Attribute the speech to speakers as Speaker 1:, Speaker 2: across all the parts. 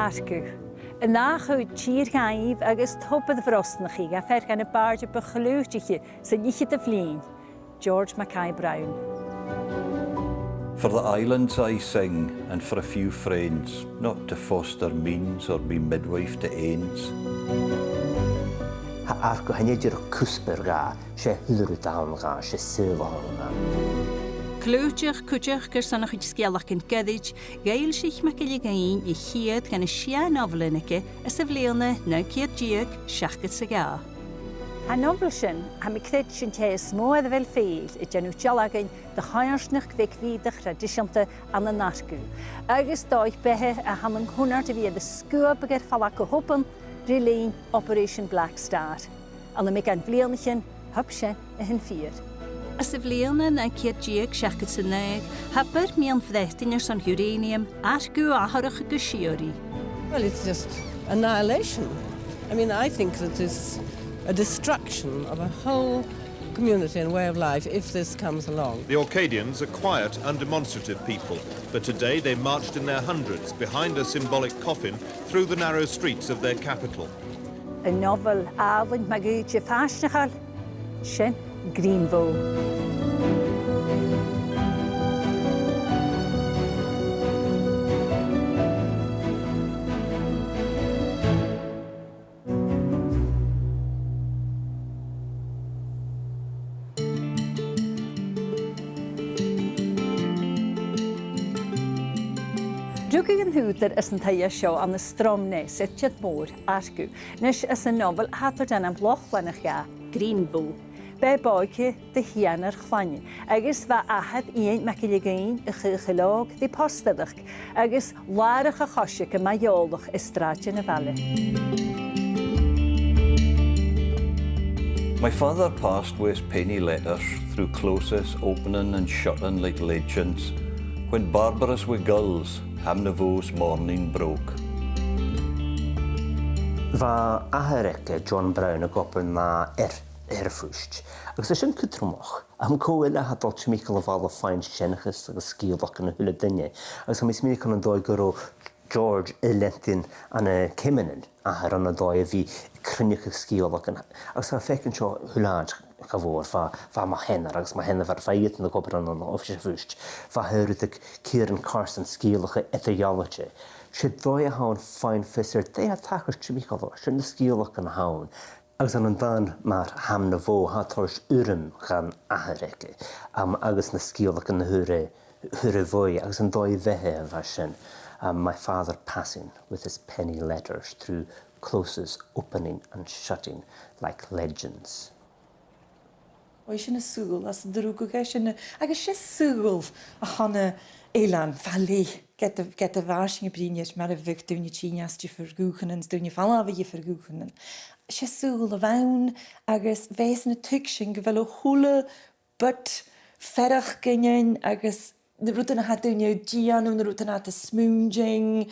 Speaker 1: arcw. Yn nach yw tir gaif agos tobyd frosnach chi a fer gan y barge bychlwtich sy'n nichyd y flin. George Mackay Brown.
Speaker 2: For the islands I sing, and for a few friends, not to foster means or be midwife to ends.
Speaker 3: Arco hanedi'r cwsper ga, se hylr dawn ga, se sylwar ga.
Speaker 1: Clwtio'ch cwtio'ch gyrsanach yd sgialach yn gyddyd, gael sich Mackay gain I chiad gan y sia nofel yn ege, y sefleilna na ciad diag siachgyd sy'n ga. A nofel sy'n, am I cred sy'n teis moedd fel ffeil, y dyn nhw diolagyn dy chaersnach gwegfydach tradisiynta an y nargw. Agus doich behe a ham yn hwnnw dy fi y sgwb gyda'r falach o hwbyn, Rilyn Operation Black Star. An y mi gan fleilnachyn, hwbsyn y hyn ffyr. As y fleilna na ciad diag siachgyd sy'n neg, hyper mi an fddetyn ar son uranium ar gw aharach y gysiori.
Speaker 4: Well, it's just annihilation. I mean, I think that it's a destruction of a whole community and way of life if this comes along.
Speaker 5: The Orcadians are quiet, undemonstrative people, but today they marched in their hundreds behind a symbolic coffin through the narrow streets of their capital.
Speaker 1: Y nofel Alwyn Magu Jeffashnachal, Shen Greenvoe. Rwy'n yn hwydr ys yn teia sio am y Stromness, et jyd môr argw. Nes ys yn nofel hadwyd yn am lochlan eich ga, Greenvoe. Be boi cy dy hian ar chlannu. Agus fa ahad un Mackay gain y chylog di postadach. Agus larach a chosig y maiolach ystrad yn y fale.
Speaker 2: My father passed with penny letters through closes, opening and shutting like legends, when barbarous with gulls, Hamnavo's morning broke.
Speaker 3: Va ahereke John Brown a gopin na erfwst. Agus ys yn cydrwmoch, am cwyl a hadol chmical o fal o ffain sienachus ag sgildoch yn y hwyl y dyniau. Agus am ysmyn yn doi gyro George Elentyn an y cymynyn a her an y doi fi cryniach y sgildoch yn. Agus am ffec yn sio hwylad gafor, fa ma hennar, agus ma hennar var feit yn y gobr an ofisio fwst. Fa hyrwyd ag Kieran Carson sgildoch etheriology. Sydd ddoi a hawn ffain ffysir, de a tachos chmical o, sy'n y sgildoch yn hawn. Agus an dan mar Hamnavo ha tors urym gan ahereke. Agus na sgildoch yn hyre fwy, agus an doi vehe fashion. My father passing with his penny letters through closes opening and shutting like legends.
Speaker 6: Oes yn y sŵl, as drwg o ges yn y... Agus sé sŵl a hana eilan, fali, get y farsing y brinies, mar y fyg dwi'n y tînias di ffyrgwchyn dwi'n y falaf i ffyrgwchyn. Sé sŵl a fawn, agus fes yn y tygsyn gyfel o hwle, but ferach gynny'n, agus na rwtyn a hadwn yw gianw, na rwtyn a smunging,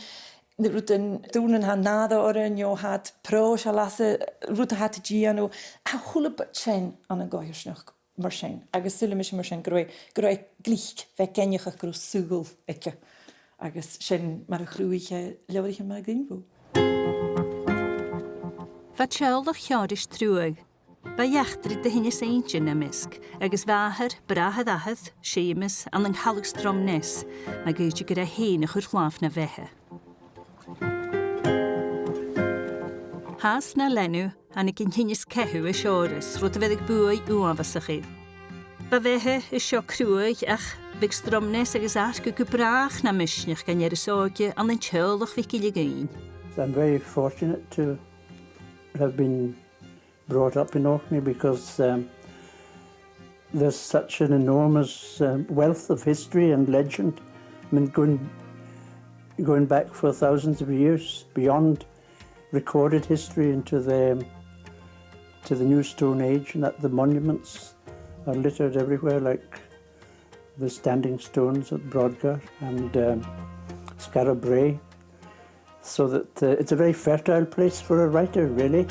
Speaker 6: na rwtyn dwi'n ha nada oren, yo had pro sialasa, rwtyn ha gianw, a hwle but chen an y goersnach mar sin. Agus sula mis mar sin groi glich fe gennych ag gro sŵl ecce. Agus sin mar a chrwyche lewerich yn mar Greenvoe.
Speaker 1: Fa tseolach chiadis trwag. Ba iachtrid dy hynny seintyn ymysg, agus faher, brahad ahad, siemis, an yng Gaelic Stromness, mae gwydio gyda hen ych wrchlaf na fehe. Has na lenw, an ag hynny's cehw y siores, rwyd y feddig bwy uafas ych idd. Ba fehe y sio crwag ach fyg Stromness agus arg y brach na mysnich gan yr ysogio an yn tseolach fi gilyg ein.
Speaker 7: I'm very fortunate to have been brought up in Orkney because there's such an enormous wealth of history and legend. I mean, going back for thousands of years beyond recorded history into the New Stone Age, and that the monuments are littered everywhere, like the standing stones at Brodgar and Scarab Brae, so that it's a very fertile place for a writer, really.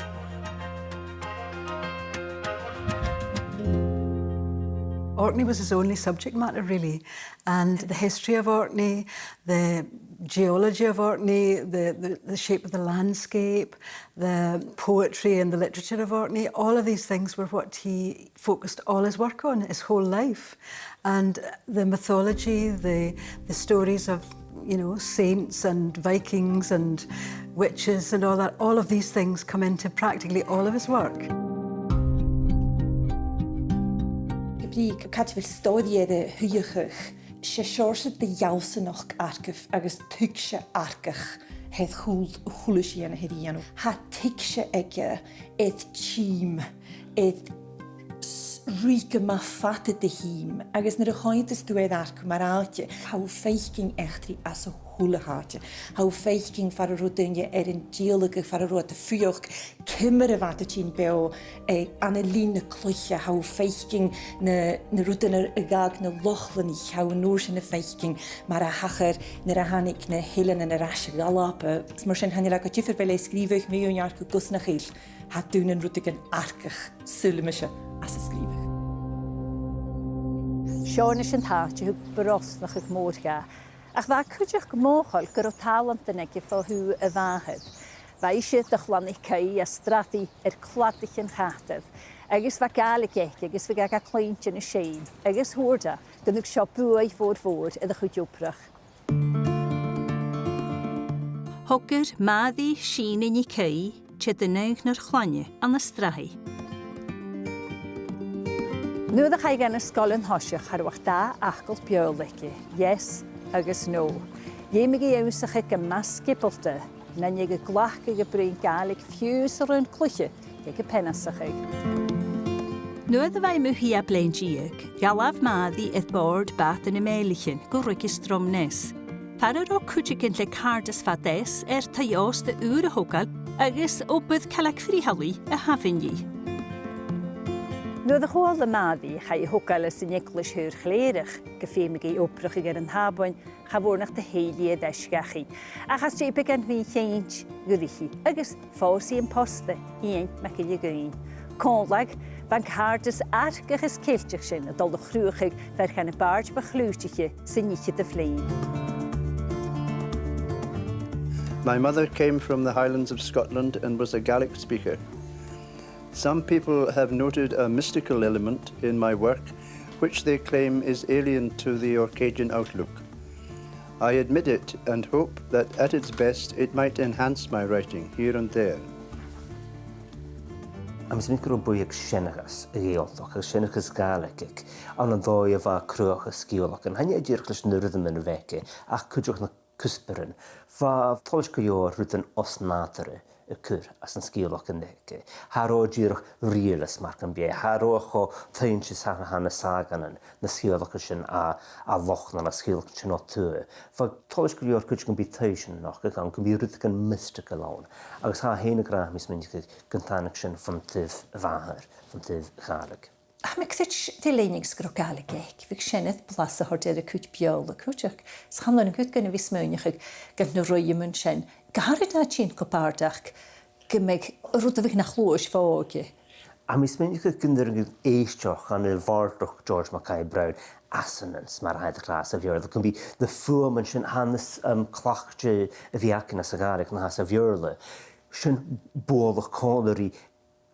Speaker 8: Orkney was his only subject matter, really, and the history of Orkney, the geology of Orkney, the shape of the landscape, the poetry and the literature of Orkney, all of these things were what he focused all his work on, his whole life. And the mythology, the stories of, you know, saints and Vikings and witches and all that, all of these things come into practically all of his work.
Speaker 6: Cathy stóide de huiachach, sé seorsa de jausa noch arcaf agus tuigse arcach het chulis ana hiríanú. Ha tuigse ige et tíim, et ríke ma fatte de hím, agus na a chaintas dúid arcu mar áte, hau feichking echtri as a húla háte, hau feichking far a rúdinge díalaga far a rúta fioch, cymmer a vata tín beo anna lína cloiche, hau feichking na rúdin a gag na lochlanich, hau nór sin a feichking mar a hachar na a hannig na hilan na rasha galapa. Mar sin hannig a tífir bele skrifech mé un jarcu gus na chil, ha dúnan rúdigan arcach sulimiise as a skrifech.
Speaker 9: Sean is an táte hu brosnach ag mórga. Ach bha cúideach móchail gur talent yn ag fá hu a bhahed. Bha eisiau dychlannig cai a strathi cladich yn chatedd. Agus bha Gaelic agus bha gaga cleint yn y sein. Agus hwrda, gynnwg sio bwy fôr ydych chw diwprach.
Speaker 1: Hogger maddi sin yn y cai, chedynnig na'r chlanne an y strahi.
Speaker 9: Nu ydych chi gan ysgol yn hosiach ar wach da achgol biolegi, yes agus no. Iem ag iawsach ag ymasgu bolte, na nig y glach ag y bryn Gaelic ffiws ar yn clwyche, ag y penasach ag.
Speaker 1: Nu ydw fai mwhi a blaen giag, galaf maddi eith bord bat yn y meilchen, gwrwg i Stromness. Parar o cwtig yn le cardas fades taios dy ŵr y hogal, agus o bydd calag ffrihalu y hafyn i.
Speaker 9: Nu ydych hwyl y maddi, chai hogal ys yn eglis hyr chleirich, gyffeimig ei oprach ag ar yn habon, chafwrnach dy heili a ddysgachi. Achas jeipig yn rhi cheint gyrrichi, agus fawsi yn poste, un mac i grin. Conlag, van cardas argach ys ceiltich sin, a dol y chrwchig fer chan y barge bechlwstiche sy'n nichi dy flein.
Speaker 10: My mother came from the Highlands of Scotland and was a Gaelic speaker. Some people have noted a mystical element in my work, which they claim is alien to the Orcadian outlook. I admit it and hope that at its best it might enhance my writing here and there.
Speaker 3: Am sy'n gwrw bwy ag sienachas y geoltoch, ag sienachas Gaelic, an yn ddoi a fa crwch a sgiolach, yn hynny ydy'r glys yn rhythm yn y fece, ac cwdwch na cwsbyryn, fa tolch gwyor rydyn os nadre, y cwr as yn sgiolach yn nege. Haro dyrch rielas marc yn bie, haro o thain sy'n sach han y sagan yn, na sgiolach yn a loch na sgiolach yn o tŵr. Fa tolch gwyor cwdwch yn byd teisyn noch, ag yn gymryd rydych yn mystical lawn. Agus ha hen y graf mis mynd i'ch gyntanig sy'n ffyntydd fahar, ffyntydd Gaelig.
Speaker 6: Ach, ctich dilenig sgro Gaelic eich, fi'n sienedd blas a horder y cwt biol y cwtach. Sghamlan yn cwt gan y fys mewnach ag gan y roi ym yn sien. Gaharid a ti'n cwpardach gymig rwyd o fi'n achlwys fawgi.
Speaker 3: A mis mynd i'ch gynnyr eisteach an y fardwch George Mackay Brown assonance mar haid glas a fiorla. Cyn bi the ffwm yn sy'n hanes clachge y fiacyn as a Gaelic na has a fiorla. Sy'n bwolach colori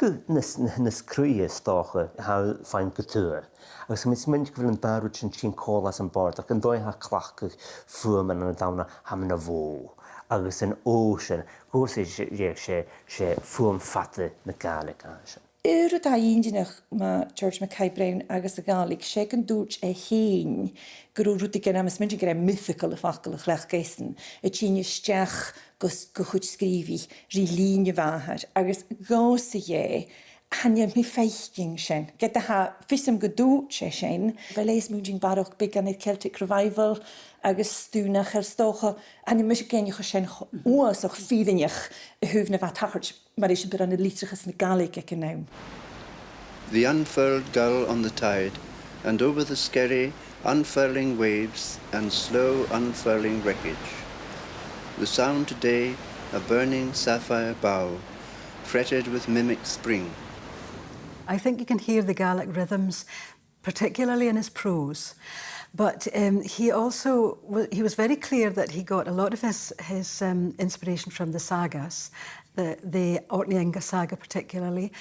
Speaker 3: nes crwy stocha ha fain gytŵr. Agus mis mynd i'ch fel yn barwyd sy'n colas yn bord ac yn doi ha clach ffwm yn y dawna ham na fo. Agus yn ocean, gwrs eisiau ffwm ffatu na Gaelic asyn.
Speaker 6: Yrwyd a indinach ma George Mackay Brown agus a Gaelic, sé gan dŵrt e hyn, gyrw rwyd gan amas mynd i gyda mythical y ffacol y chlech geisyn, y ti'n ysdiach gychwyd sgrifi, rhi lun y fahar, agus gos y ie, hanya mi feichting sien. Gyda ha fysym gydwt sien, fel eis mwyn barwch big gan y Celtic Revival, agus stwnach stocha, hanya mysig gennych o sien oes o'ch ffyddinach y hwf na fat hachart, mar eisiau bydd an y litrachas na Gaelic ac yn nawn.
Speaker 10: The unfurled gull on the tide, and over the scurry, unfurling waves and slow unfurling wreckage. The sound today, a burning sapphire bow, fretted with mimic spring.
Speaker 8: I think you can hear the Gaelic rhythms particularly in his prose. But he also he was very clear that he got a lot of his inspiration from the sagas, the Orkney saga particularly.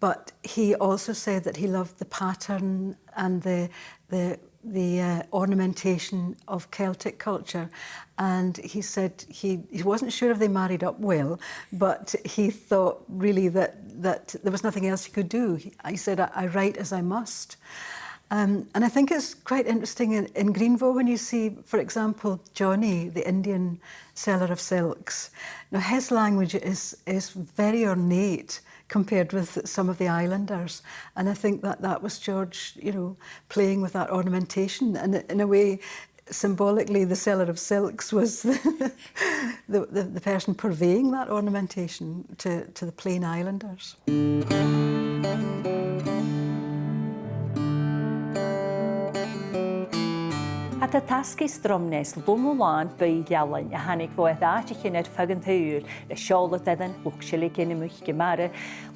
Speaker 8: But he also said that he loved the pattern and the ornamentation of Celtic culture. And he said he wasn't sure if they married up well, but he thought really that there was nothing else he could do. He said, I write as I must. And I think it's quite interesting in Greenvoe when you see, for example, Johnny, the Indian seller of silks. Now, his language is very ornate compared with some of the islanders. And I think that was George, playing with that ornamentation. And in a way, symbolically, the seller of silks was the person purveying that ornamentation to the plain islanders.
Speaker 9: At y tasgu Stromness, lwmwlan by lialan a hannig fo eddach I chyned ffagyn hwyl, le siolad edden, lwcselig yn ymwch gymara,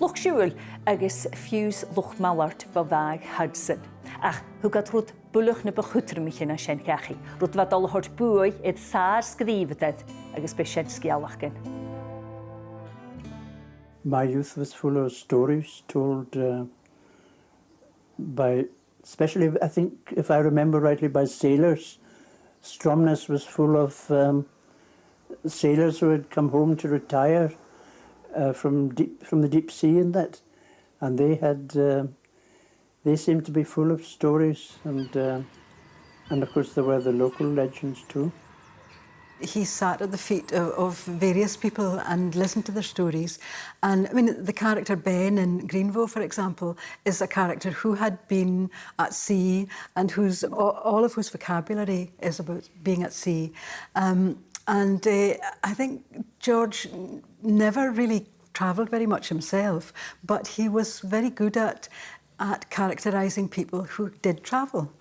Speaker 9: lwcsywl agos ffiws lwch malart fo fag Hudson. Ach, hwgad rwyd bwlwch na bychwtr mich yna sien gachu, rwyd fadol hort bwy edd Sàr-Sgeòil agos by Sàr-Sgeòil.
Speaker 7: My youth was full of stories told by, especially, I think, if I remember rightly, by sailors. Stromness was full of sailors who had come home to retire from the deep sea and that, and they seemed to be full of stories, and of course there were the local legends too.
Speaker 8: He sat at the feet of various people and listened to their stories. And I mean, the character Ben in Greenvoe, for example, is a character who had been at sea and all of whose vocabulary is about being at sea. I think George never really travelled very much himself, but he was very good at characterising people who did travel.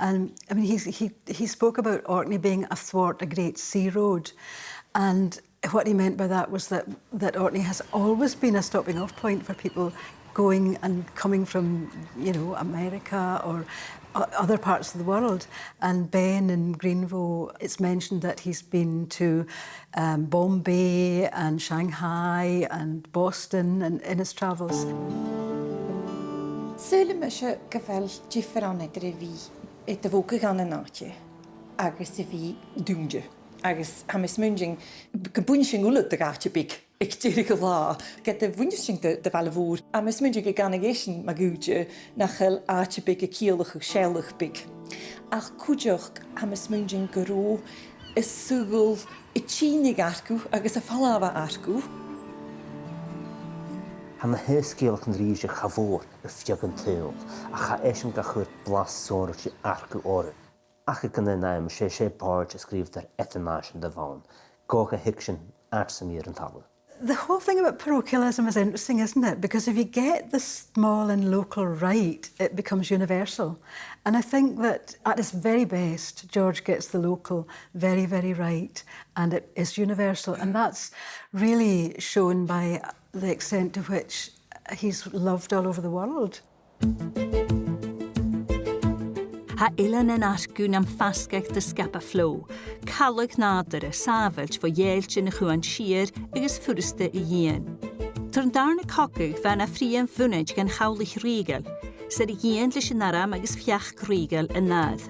Speaker 8: And I mean, he spoke about Orkney being athwart a great sea road. And what he meant by that was that Orkney has always been a stopping off point for people going and coming from, America or other parts of the world. And Ben in Greenvoe, it's mentioned that he's been to Bombay and Shanghai and Boston in his travels.
Speaker 6: Syle me se gyfel differan edrych fi et y fwg gan y natje, agos y fi dwmje. Agos hamis mwynjing, gybwynsing wlyd y gatje big, ik dyrig y la, gyda fwynsing dy fel y fwr. Hamis mwynjing y gan y gesyn ma gwydje, nachel atje big y cielach y sielach big. Ach cwdioch hamis mwynjing gyro, y sygl, y chinig argw, agos y falafa argw.
Speaker 3: Han na hysgeolach yn rhys y chafwr y ffiog yn teol, a cha eisiau gachwyr blas sôn o'r argw oren. Ach y gyda naim se bard ysgrif dar etanage yn dyfawn, goch a hicsyn artsam i'r yn talu.
Speaker 8: The whole thing about parochialism is interesting, isn't it? Because if you get the small and local right, it becomes universal. And I think that at its very best, George gets the local very, very right, and it is universal. And that's really shown by the extent to which he's loved all over the world.
Speaker 1: Ha ilan yn argwn am ffasgach dy scapa flow, calag nader y safelt fo ielch yn y chwan sir agos ffwrsta y ien. Tyrn darn y cogig fan a ffrian fwnnage gan chawlich rigel, sydd y ien lys yn aram agos fiach rigel yn nadd.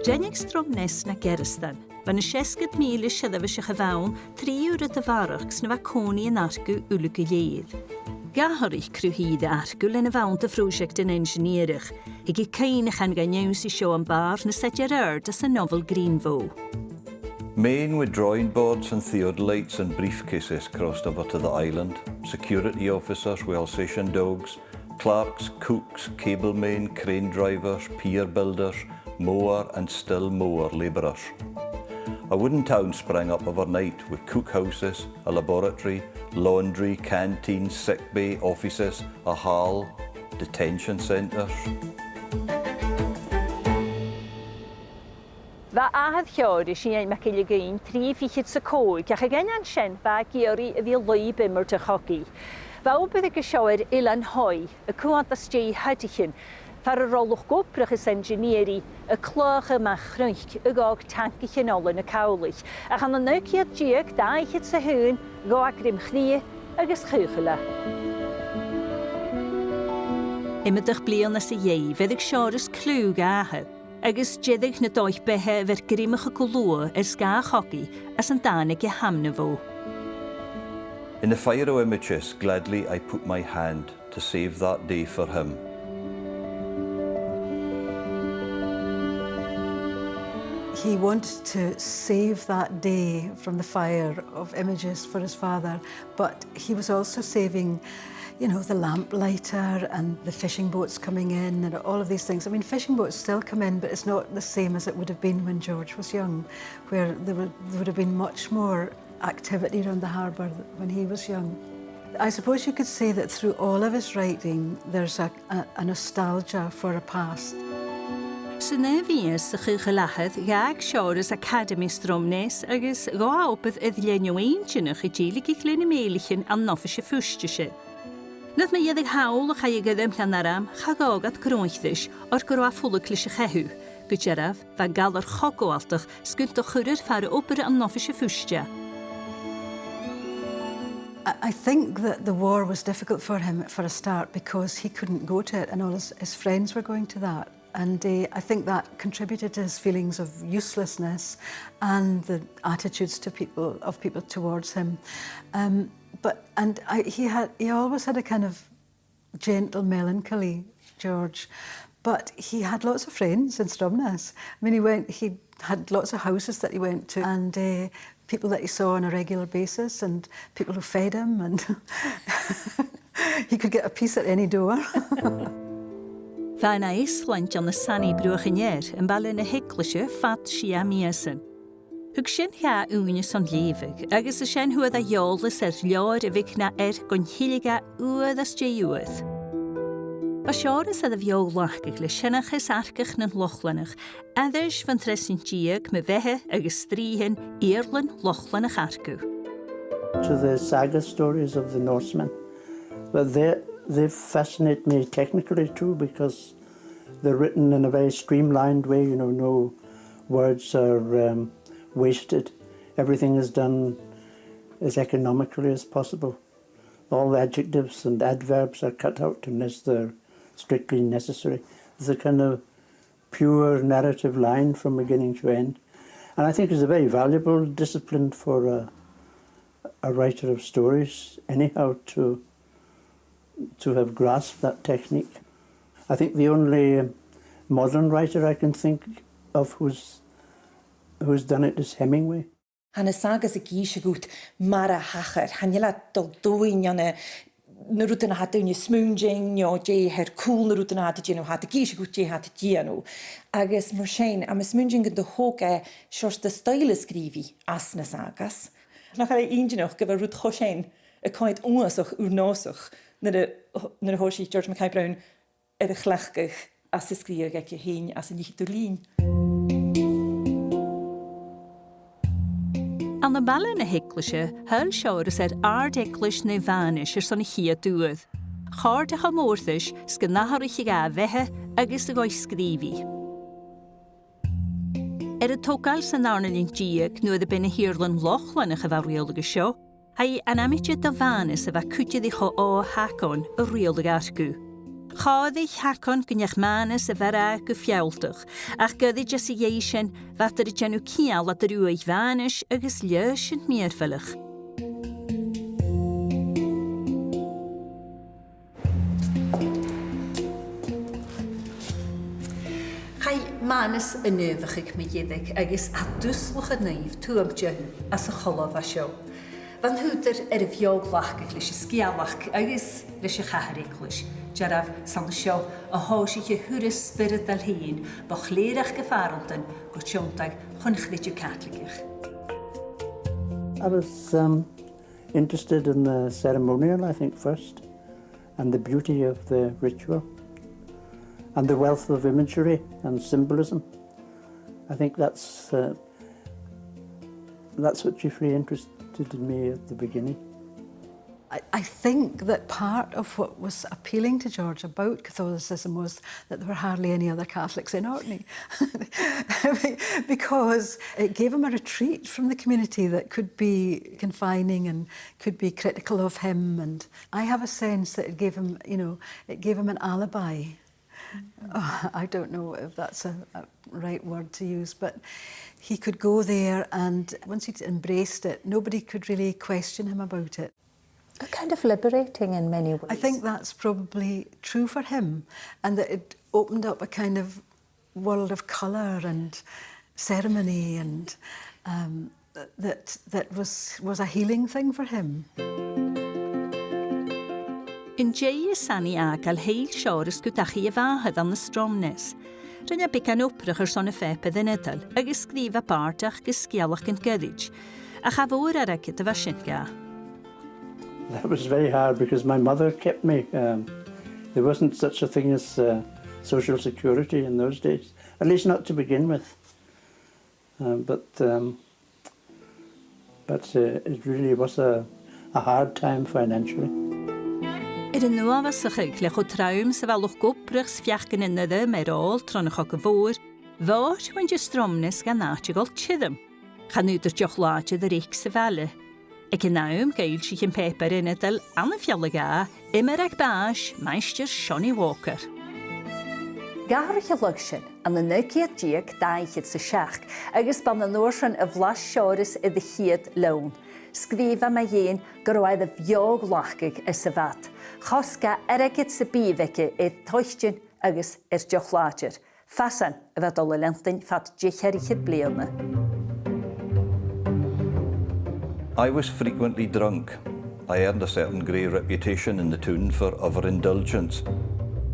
Speaker 1: Drenig Stromness na Geristan, fan y siesgyd mil y siedda fy sy'ch fawn 3 yw'r y dyfarachs na fa coni yn argw ulwg y leidd. Gahorig crwhyd argwl yn y fawn dy ffrwsiect yn engineerig, hig I cainach an ganyaws I sio am bar na setiar as a novel Greenvoe.
Speaker 2: Main with drawing boards and theodolites and briefcases crossed over to the island, security officers with Alsatian dogs, clerks, cooks, cable men, crane drivers, pier builders, mower and still mower labourers. A wooden town sprang up overnight with cookhouses, a laboratory, laundry, canteens, sick bay, offices, a hall, detention centres.
Speaker 9: Fa ahad chiori si ein mac ili gyn 3 fichyd sy coig, ac ag enyan sien fa giori y fi lwy bymr dy chogi. Bawb bydd y sioer ilan hoi, y cwant ysdi hydichin, far y rolwch goprach ys engineeri, y cloch yma chrynch y gog tanki chinol yn y cawlich, a chan y neuciad diag da eich et sy hyn, go agrim chni agos chwchla.
Speaker 1: Imedach blian as y iei, fydd ag siorys clwg ahad, agos jeddig na doich behe fyr grimach y gwlwa sga chogi as yn danig I hamna fo.
Speaker 2: In the fire of images, gladly I put my hand to save that day for him.
Speaker 8: He wanted to save that day from the fire of images for his father, but he was also saving, you know, the lamplighter and the fishing boats coming in and all of these things. I mean, fishing boats still come in, but it's not the same as it would have been when George was young, where there would have been much more activity around the harbour when he was young. I suppose you could say that through all of his writing, there's a nostalgia for a past.
Speaker 1: Sy'n efias sy chwchalachad gag siorys Academy Stromness agos go awbydd ydlienio eintianach I gilyg I glyn y meilichin am nofys y fwstysyn. Nad mae yddeg hawl o chai y gyddem llan aram chagog at gronchddys o'r gyrwa ffwlwg lys y chehw, gyjaraf fa gal o'r chogo altach sgynt o chwryr far obyr am nofys y fwstya.
Speaker 8: I think that the war was difficult for him for a start because he couldn't go to it and all his friends were going to that. And I think that contributed to his feelings of uselessness and the attitudes to people towards him. He always had a kind of gentle melancholy, George, but he had lots of friends in Stromness. I mean, he had lots of houses that he went to and people that he saw on a regular basis and people who fed him and he could get a piece at any door.
Speaker 1: Fain a Iceland on the sunny brwch yn yn balyn y heglisio fat si am iasyn. Hwg sy'n ha wnys o'n lefyg, agos y sy'n hwyd a iolus lior y fic na gon hiliga uad as jeiwyd. Ba siores a fiolach gygle synach ys argach na'n lochlanach, addys van tresyn diag me vehe agos strihen Irlan lochlanach argw.
Speaker 7: To the saga stories of the Norsemen, but they fascinate me technically too because they're written in a very streamlined way, you know, no words are wasted. Everything is done as economically as possible. All the adjectives and adverbs are cut out unless they're strictly necessary. There's a kind of pure narrative line from beginning to end. And I think it's a very valuable discipline for a writer of stories, anyhow, to have grasped that technique. I think the only modern writer I can think of who's done it is Hemingway.
Speaker 6: Han y sagas y gys y gwt mar a hachar. Han yla doldwyn yna na rwtyn a hadw ni smwnging nio je her cool na rwtyn a hadw gen o hadw gys y gwt je hadw gen o. Agus mor sein am y smwnging gyda hoga siors dy stael ysgrifi as na sagas. Nach ar ein genoch gyfer rwt chosein y coed ongasoch nosach. Na de hoorsie George Mackay Brown er glechgig as de skrier gek je heen as een niet dolien.
Speaker 1: An de ballen heklische hul siores ardeklish ne vanish son hier doed. Gaarde gamoorthish skenaharich ga wehe agus de goi skrivi. Het tokal san arnelin diek nu de binnen hierlen lochlan een gevarielige show. Hij anametje de vanis of acutje die o hakon a reelde argu. Chadig hakon gynnych manis a vera gefjaultig, ach gydig association wat er janu kial at er uig vanis agus leusend meervullig. Hij manis a neuvig me jedig agus a duslig a neif tuamtje as a cholov a show. Van hwter y fiolglach lys y sgialach agos lys y chahariglis. Jaraf san sio a hosich y hwrys spirit al hyn boch lerach gefarelten go tjontag chwnchlit yw catligich.
Speaker 7: I was interested in the ceremonial, I think, first, and the beauty of the ritual, and the wealth of imagery and symbolism. I think that's what chiefly interested in me at the beginning.
Speaker 8: I think that part of what was appealing to George about Catholicism was that there were hardly any other Catholics in Orkney because it gave him a retreat from the community that could be confining and could be critical of him. And I have a sense that it gave him, it gave him an alibi. I don't know if that's a right word to use, but he could go there, and once he'd embraced it, nobody could really question him about it.
Speaker 9: Kind of liberating in many ways.
Speaker 8: I think that's probably true for him, and that it opened up a kind of world of colour and ceremony, and that was a healing thing for him.
Speaker 1: In Jay Sani agal heil siores gwdachi efahedd an y Stromness. Rydyn byg an oprach son y ffepedd yn ydl, ag ysgrif a bartach gysgialach yn gyrrych, a chafwr ar ag y fasyn ga.
Speaker 7: That was very hard because my mother kept me. There wasn't such a thing as social security in those days, at least not to begin with. But it really was a hard time financially.
Speaker 1: Yn nhw a sych lech o traum sa falwch gwbrach sfiachgan yn ydde mae'r ôl tronach o gyfwr, fawr wy'n dy Stromness gan natig ol chydym. Chan yw'r diochlaatio dy reich sa falle. Ac yn nawm gael sy'ch yn peper yn ydl an y ffiol ga, ymer ag bash, meistyr Johnny Walker.
Speaker 9: Garach y lugsyn an y nygiad diag daiched sa siach, agos ban y norsyn y flas siorys y ddichiad lawn. Sgrifa mae un gyrwaedd y fiog lachgig y syfad. Chosga eragyd sy bifege y toichdyn agos diochlaatio. Fasan y fadol y lentyn fat diecherichyd bleona.
Speaker 2: I was frequently drunk. I earned a certain grey reputation in the town for overindulgence.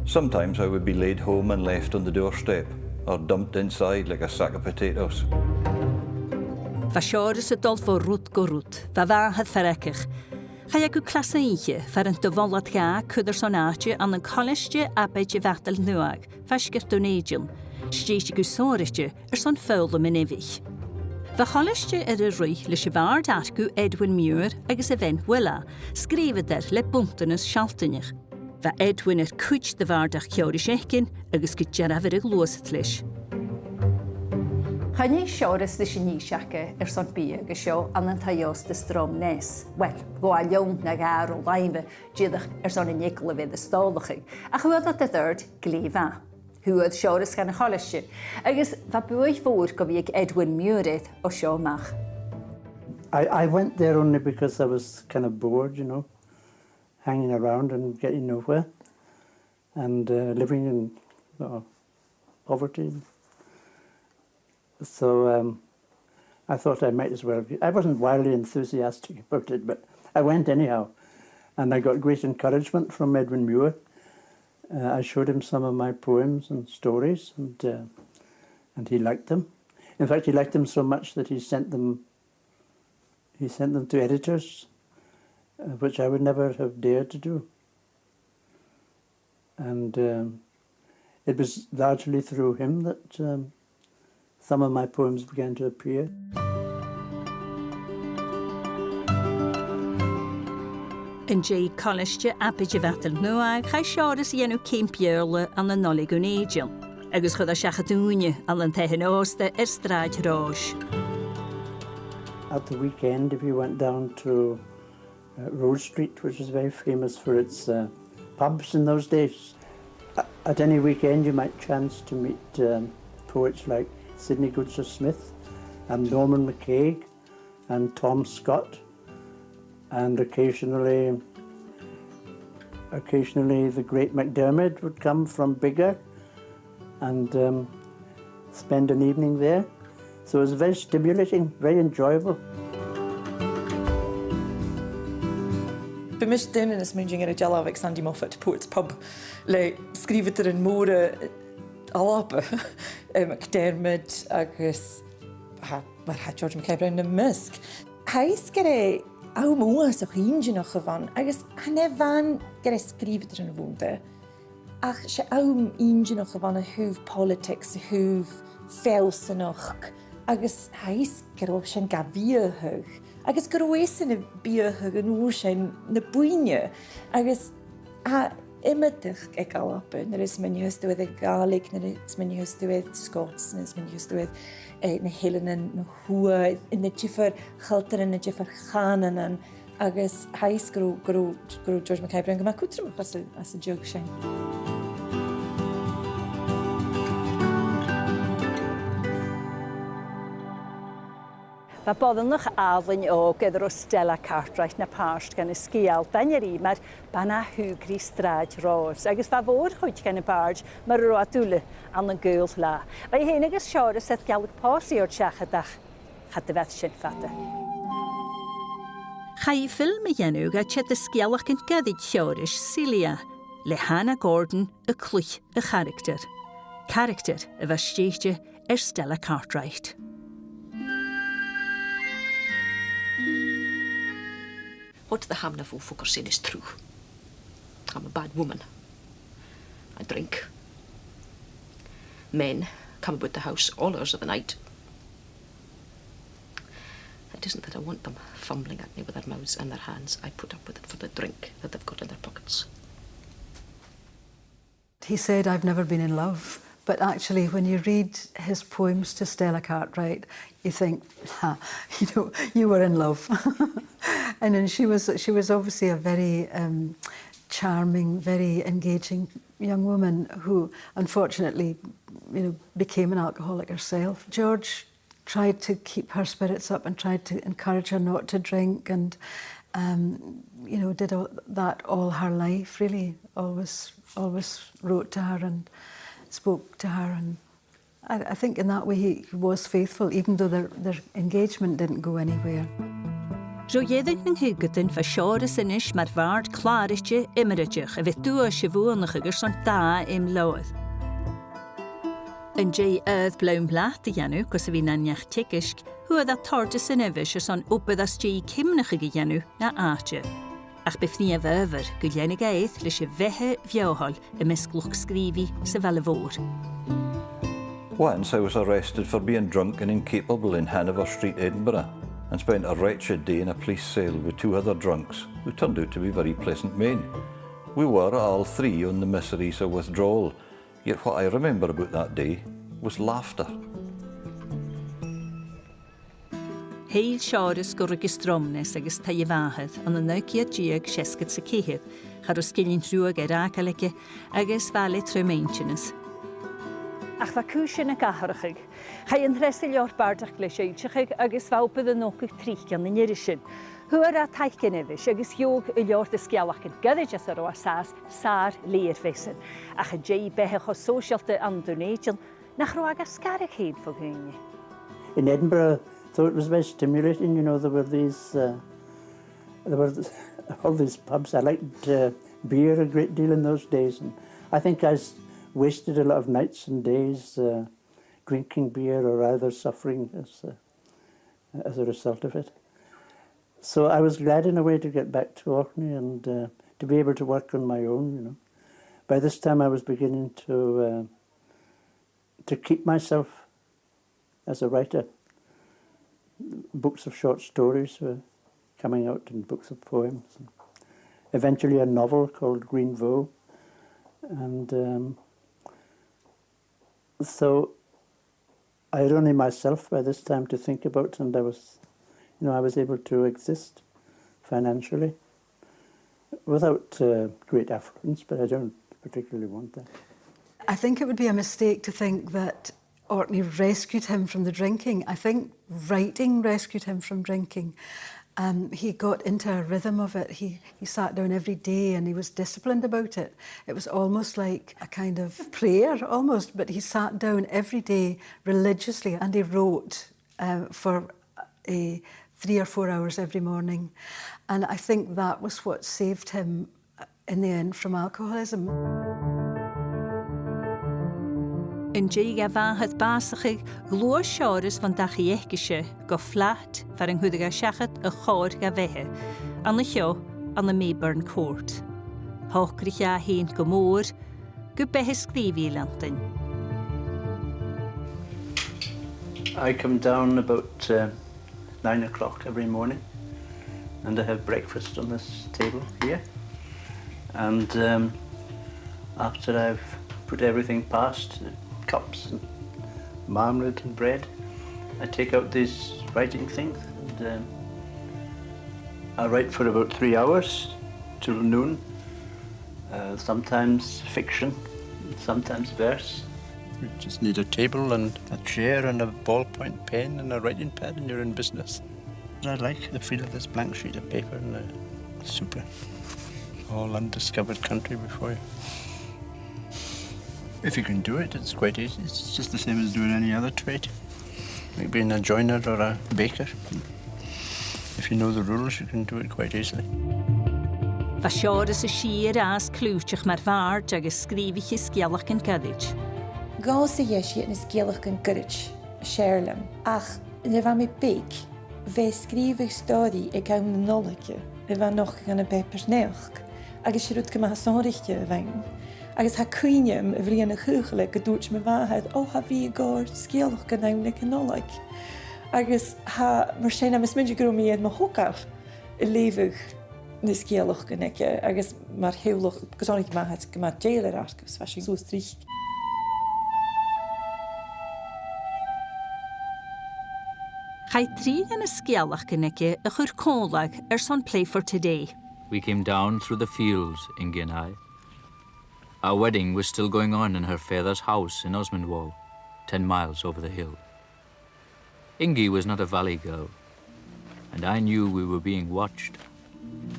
Speaker 2: Sometimes I would be laid home and left on the doorstep, or dumped inside like a sack of potatoes.
Speaker 1: Fa siores y dolf o rwt go rwt, fa fahad ffarecach. Chai ag yw clasa eiche, far yn dyfolad ga cwydr sonatio an yn colestio abed i fadal nwag, fa sgyrtwn eidion, sgeis i gwsoristio, son ffewl yn efich. Fa cholestio y rwy lys i fard argw Edwin Muir agos y fen wyla, sgrifed le bwntyn ys sialtynich. Fa Edwin cwyd dy fard a'ch ciawr i siechgyn agos gyda'r afer y glwysd lys.
Speaker 9: Chani siores ddys i ni siaca son biag y sio an yn taios dy Stromness. Wel, go a liwn na gar o laife dydych son y nicol fydd y stolachig. A chwyd at y ddyrd glifa. Hwyd siores gan y cholestio. Agos fa bwyd fawr gofiag Edwin Muirith o sio mach.
Speaker 7: I went there only because I was kind of bored, hanging around and getting nowhere, and living in poverty. So I thought I might as well. I wasn't wildly enthusiastic about it, but I went anyhow, and I got great encouragement from Edwin Muir. I showed him some of my poems and stories, and he liked them. In fact, he liked them so much that he sent them to editors, which I would never have dared to do. And it was largely through him that some of my poems began to appear.
Speaker 1: Yn Jay colestio abed i fadal nwag, chai siores i enw ceimpierle an y nolig o'n eidion, agos chod a siachadwnia an yn tehen osta straid rosh.
Speaker 7: At the weekend, if you went down to Road Street, which was very famous for its pubs in those days, at any weekend you might chance to meet poets like Sidney Goodser Smith and Norman McCaig and Tom Scott, and occasionally the great MacDermid would come from Biggar and spend an evening there. So it was very stimulating, very enjoyable.
Speaker 6: By mis dyn yn ysmwnging ar y jalaf ag Sandy Moffat, Poets Pub, le sgrifyd yr yn môr alab MacDermid agos George Mackay Brown yn mysg. Hais gyda aw mwas o'ch ingin o'ch yfan, agos hane fan gyda sgrifyd yr yn fwnda. Ach se aw ingin o'ch yfan a hwf politics, a hwf fels yn o'ch, agos hais gyda sy'n gafio hwch. agus gur wesan na bíocha gan úr sin na buine, agus imimeach ag galapa, na is man hústúid ag Gaelic, na is man hústúid Scots, na is man hústúid na Hellyan, na hua, na tífar chaltaran, na tífar chanan, agus hais gro George Mackay Brown go cútramach as a jog sin.
Speaker 9: Ba boddynach afyn o gyda'r o Stella Cartwright na Past gan y sgial dainir I mae'r bana hwgri straid ros. Agus fa fawr hwyd gan y barge mae'r roa dwle an y gwyl la. Fa I hyn agos sior y seth Gaelic posi o'r siachadach chadafedd sy'n ffata.
Speaker 1: Chai ffilm y enw ga ched y sgialach yn gadid siorish Celia, le Hannah Gordon y clwych y character. Character y fastéiste Stella Cartwright.
Speaker 11: What the hamna for fucker sin is true. I'm a bad woman. I drink. Men come about the house all hours of the night. It isn't that I want them fumbling at me with their mouths and their hands. I put up with it for the drink that they've got in their pockets.
Speaker 8: He said, I've never been in love. But actually, when you read his poems to Stella Cartwright, you think, you were in love. And then she was obviously a very charming, very engaging young woman who, unfortunately, became an alcoholic herself. George tried to keep her spirits up and tried to encourage her not to drink, and did that all her life. Really, always wrote to her and spoke to her, and I think in that way he was faithful, even though their engagement didn't go anywhere.
Speaker 1: Roiedig ng hygydyn fa siores yn ish mar vard klarisje immeridjach a dua sivuanach agos son da im load. Yn jay blaun blat y janu, gos fi naniach tikisk, hua da tortis yn evish son oped as jay kimnach y janu na aatje. Ach beth ni efer, gyllenig eith lys y vehe fiohol y misglwch skrivi se fel y fôr.
Speaker 2: Once I was arrested for being drunk and incapable in Hanover Street, Edinburgh, and spent a wretched day in a police cell with two other drunks, who turned out to be very pleasant men. We were all three on the miseries of withdrawal, yet what I remember about that day was laughter.
Speaker 1: Heil siores gyrwg Stromness agos taifahedd, ond yn nauciad diag siesgyd sy cyhydd, char o sgilyn rhywag eracalige agos fale trwy maintenance.
Speaker 9: Ach fa cwysyn y gaharachig. Chai yn rhesil o'r bardach gleisiaidchig agos fawbydd yn ogwg trichian yn irisyn. Hwyr a taicyn efis agos hiwg y liort ysgialach yn gyda'i as yr o asas Sàr-Sgeòil fesyn. Ach y jay behech o sosialte andwneidjan nach roag asgarach hyd fo hynny.
Speaker 7: In Edinburgh, though it was very stimulating, there were all these pubs. I liked beer a great deal in those days, and I think I wasted a lot of nights and days drinking beer or rather suffering as a result of it. So I was glad in a way to get back to Orkney and to be able to work on my own. By this time I was beginning to keep myself as a writer. Books of short stories were coming out and books of poems. And eventually a novel called Greenvoe. And so I had only myself by this time to think about, and I was able to exist financially without great affluence, but I don't particularly want that.
Speaker 8: I think it would be a mistake to think that Orkney rescued him from the drinking. I think writing rescued him from drinking. He got into a rhythm of it. He sat down every day and he was disciplined about it. It was almost like a kind of prayer, almost, but he sat down every day religiously and he wrote for 3 or 4 hours every morning. And I think that was what saved him in the end from alcoholism.
Speaker 1: Yn jay gafahedd basachig, glwys siores van dachi egische, go flat, fer yng nghwyddig a siachat y chor gafehe, an y chio, an y Mayburn Court. Hocrych a hyn go môr, go behe sgrifi lantyn.
Speaker 10: I come down about 9 o'clock every morning and I have breakfast on this table here. And after I've put everything past, cups and marmalade and bread, I take out these writing things and I write for about 3 hours till noon. Sometimes fiction, sometimes verse. You just need a table and a chair and a ballpoint pen and a writing pad and you're in business. I like the feel of this blank sheet of paper and the super, all undiscovered country before you. If you can do it, it's quite easy. It's just the same as doing any other trade. Like being a joiner or a baker. If you know the rules, you can do it quite easily.
Speaker 1: Fa seoras a sir as clúteach mar bhard agus scríbhich is Gaelic an Gaelic.
Speaker 6: Gás a dhéisi is Gaelic an Gaelic, Sherlam. Ach, le bha mi big, ve scríbhich stóri ag am na nolaice, le bha noch gan a pepers neach, agus siarút go maith sánrichte a bhain. Agus ha cuineam a bhríon a chuúchala go dúirt me bhahead, ó ha bhí gár Gaelic gan am le nolaig. Agus ha mar sin am is muidir go mi ma hocaf I lévig nis Gaelic gan ike, agus mar heulach gosánig maith go mar jailer argus, fa sin so strich.
Speaker 1: Chai trí gan is Gaelic gan ike a chur cólag son Play for Today.
Speaker 12: We came down through the fields in Greenvoe. Our wedding was still going on in her father's house in Greenvoe, 10 miles over the hill. Ingi was not a valley girl, and I knew we were being watched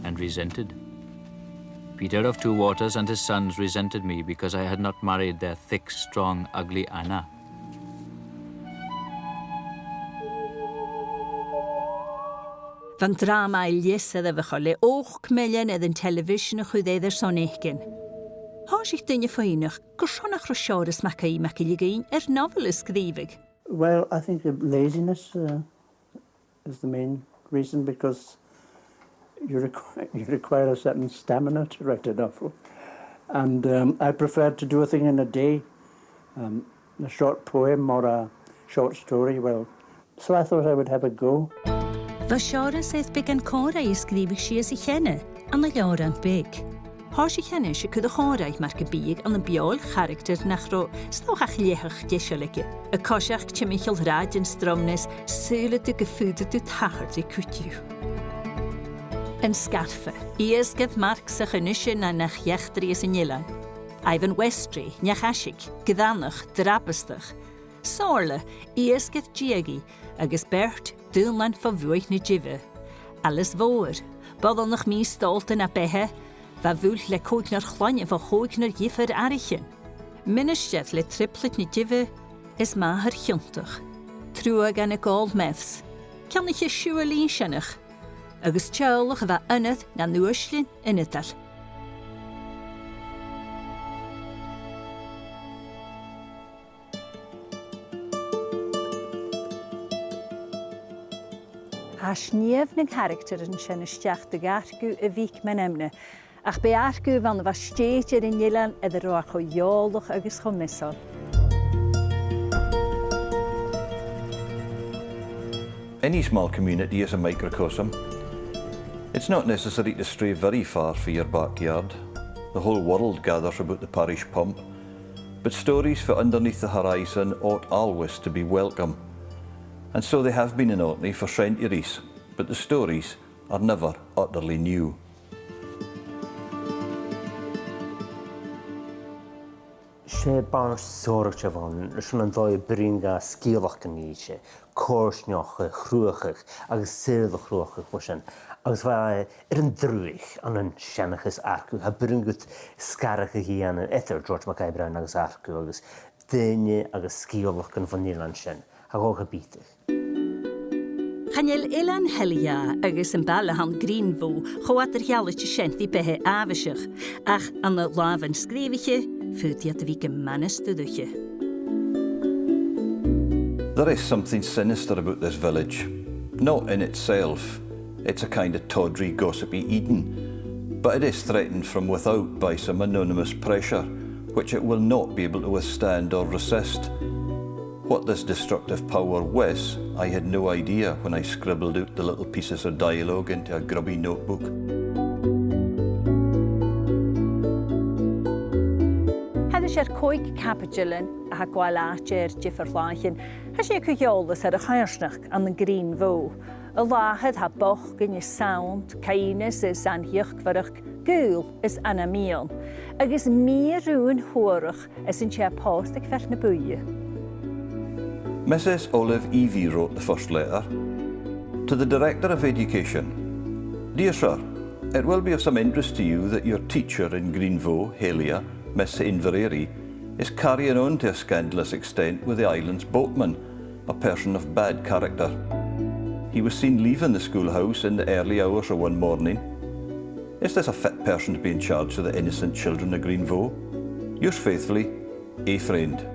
Speaker 12: and resented. Peter of Two Waters and his sons resented me because I had not married their thick, strong, ugly Anna.
Speaker 1: Van drama Elias a bhechaile óch million yn television a chud éidir son écin. Há sich dunne féinach gur sonnach ro George Mackay Brown novel is scríbig.
Speaker 7: Well, I think laziness is the main reason, because you require a certain stamina to write a novel. And I preferred to do a thing in a day, a short poem or a short story. Well, so I thought I would have a go.
Speaker 1: Fa George eith big an córa I scríbig si as I chenne, an na leor an big. Há si chenne si cud a chóraich mar go bíag an na beol character nach ro stochach léchach deisiolike. A cosiach Michael rád in Stromness súle du gefude du tachart I cútiú. Yn scarfa, iesgedd marc sa chynysyn na nach iechdri as yn ilan. Ivan Westry, niachasig, gydanach, drabastach. Sorla, iesgedd giagi, agus Bert, dúnlan fa fwych na jive. Alles fawr, boddol nach mi stolten a behe, fa fwyl le coig na'r chlange fa choig na'r giffer arichen. Minnestjef le triplet na jive, is ma haar chiuntach. Trúag an y gold meths. Can ich je siúalín sinnach, agus teolach a bheith ionad na nuaslin in ital.
Speaker 9: Tá sníomh na character yn sin isteach de garcú a bhíc men emne, ach be arcú van bha stéit in Ilan idir roach cho jóolach agus cho misol.
Speaker 2: Any small community is a microcosm. It's not necessary to stray very far for your backyard. The whole world gathers about the parish pump. But stories for underneath the horizon ought always to be welcome. And so they have been in Orkney for centuries, but the stories are never utterly new.
Speaker 3: Sé bar sóirte bhain sin an dóid bringa scíalach an níise, córsneocha, chruachach agus séirla chruachach go sin. Agus bha an drúich an senachas arcú, ha bringut scaracha hí an George Mackay Brown agus arcú agus daine agus scíalach an vanílan sin, ha gócha bítach.
Speaker 1: Chanel Ilan Hellya agus yn balahan Greenvoe choat reality senti behe avishig, ach an de laven skriviche fyrt at vi gemanes duduche.
Speaker 2: There is something sinister about this village. Not in itself. It's a kind of tawdry, gossipy Eden. But it is threatened from without by some anonymous pressure, which it will not be able to withstand or resist. What this destructive power was, I had no idea when I scribbled out the little pieces of dialogue into a grubby notebook.
Speaker 9: Had sé cóig capitulin a gháileáir difirláin, ha sé cúgeolalas ar a chairnach an Greenvoe. A láhad ha boch gynne sound, caines is an hiachvarach, gúil is anamíon. Agus mírún hórach is in sé post ag fer na buie.
Speaker 2: Mrs. Olive Evie wrote the first letter. To the Director of Education. Dear Sir, it will be of some interest to you that your teacher in Greenvoe, Hellya, Miss Inverary, is carrying on to a scandalous extent with the island's boatman, a person of bad character. He was seen leaving the schoolhouse in the early hours of one morning. Is this a fit person to be in charge of the innocent children of Greenvoe? Yours faithfully, a friend.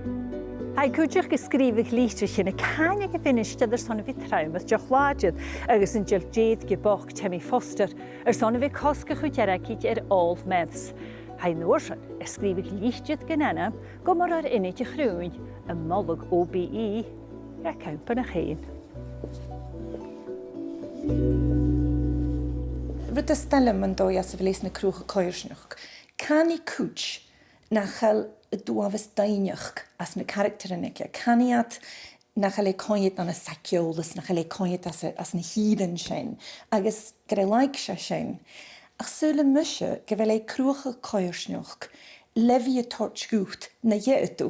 Speaker 9: Hai cúteach go scríbh líte sin na cáine go finiste ar sonna bhí traumas de chláidead agus an deal déad go boch Timmy Foster ar sonna bhí cosca chu dearacíd ar all meths. Hai nóir sin is scríbh lítead ganana go mar ar inite chrúin a mollag OBE a campa na chéin.
Speaker 6: Rud a stelum an dói as a bhléis na crúcha coirsnach. Cani cúch na chael y dwafus dainach as na characterinig. Caniad na chael ei coed an y Sàr-Sgeòil, na chael ei coed as na híden sin, agus gyda laig se sin. Ach syl y mysio gyfel ei crwch y coirsnach, lefi y torch gŵt na ieitw,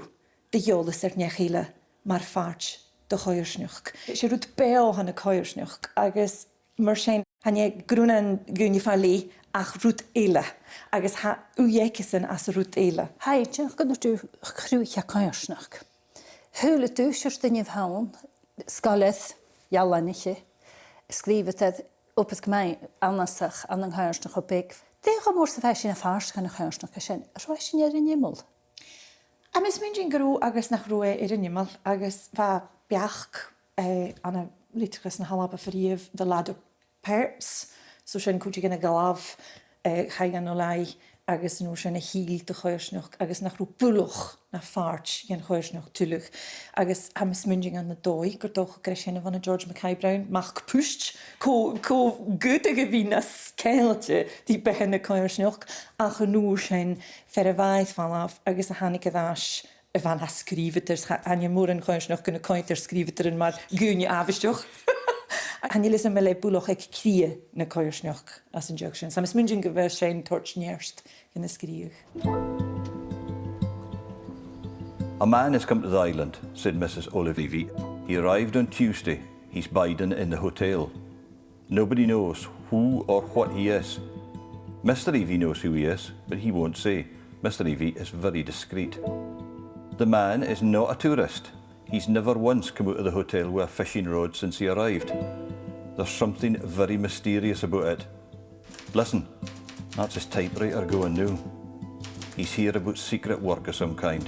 Speaker 6: dy iolas nechile mar farch dy coirsnach. Se rwyd beo han y coirsnach, agus mar sin hanye grúnan gúni fali ach rút eile, agus ha uiekissen as rút eile.
Speaker 9: Hai, tjach gynnu du chrúcha coirsnach. Húle du syrst yn yf hawn, sgaleth, jalaniche, skrivet het op het gemeen annasach an yn coirsnach o big. Dech o môr sa fæsin a fars gan y coirsnach a sin, a rwysin ar yn ymol.
Speaker 6: A mis mynd grú agus nach rúe ar yn ymol, agus fa biach an a litrus na halaba fyríf de lad o perps, so sin cúti gan a galaf chaigan o lai, agus nŵr sin a híl de choirsnach, agus nach rú búloch na farch gan choirsnach tulach, agus hamis mynding an na dói, gordoch gyda sin van a George Mackay Brown, mach pusht, co gwyda gyfyn as skeiltje di behen y choirsnach, ach nŵr sin fer a faith falaf, agus a hannig a ddash, y fan ha skriveters, anja môr yn choirsnach gan a cointer skriveter yn mar gŵni afistioch. Han je lysyn mele bwloch ag crie na coirsnach as injection. Sam is mynding gyfer sein torch nierst gan y skrich.
Speaker 2: A man has come to the island, said Mrs. Olive Evie. He arrived on Tuesday. He's biding in the hotel. Nobody knows who or what he is. Mr. Evie knows who he is, but he won't say. Mr. Evie is very discreet. The man is not a tourist. He's never once come out of the hotel with a fishing rod since he arrived. There's something very mysterious about it. Listen, that's his typewriter going now. He's here about secret work of some kind.